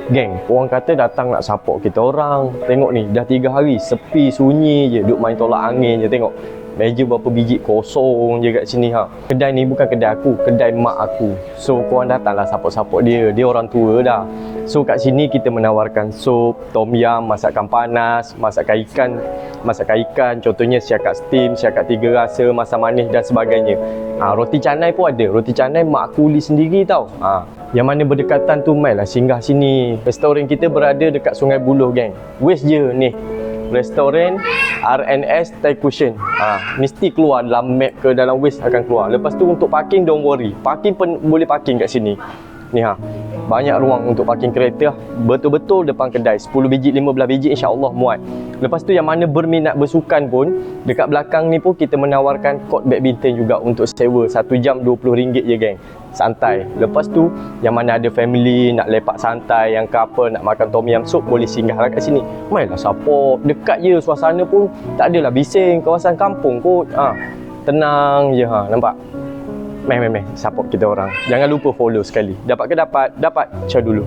Geng, orang kata datang nak support kita orang. Tengok ni, dah 3 hari sepi sunyi je, duk main tolak angin je. Tengok meja berapa biji kosong je kat sini ha. Kedai ni bukan kedai aku, kedai mak aku. So korang datanglah support-support dia. Dia orang tua dah. So kat sini kita menawarkan sup, tom yum, masakan panas, masakan ikan, contohnya siakap steam, siakap 3 rasa, masam manis dan sebagainya. Roti canai pun ada. Roti canai mak aku uli sendiri tau. Yang mana berdekatan tu mainlah singgah sini. Restoran kita berada dekat Sungai Buloh geng. Waste je ni. Restoran RNS Thai Cuisine. Mesti keluar dalam map ke dalam Waze akan keluar. Lepas tu untuk parking don't worry. Parking pun boleh parking kat sini. Ni banyak ruang untuk parking kereta. Betul-betul depan kedai. 10 biji, 15 biji insya-Allah muat. Lepas tu yang mana berminat bersukan pun dekat belakang ni pun kita menawarkan court badminton juga untuk sewa 1 jam RM20 je geng. Santai. Lepas tu yang mana ada family nak lepak santai, yang couple nak makan tom yum soup boleh singgahlah kat sini. Mainlah support. Dekat je suasana pun tak adalah bising, kawasan kampung kot. Tenang je nampak. Meh support kita orang. Jangan lupa follow sekali. Dapat ke dapat? Dapat. Ciao dulu.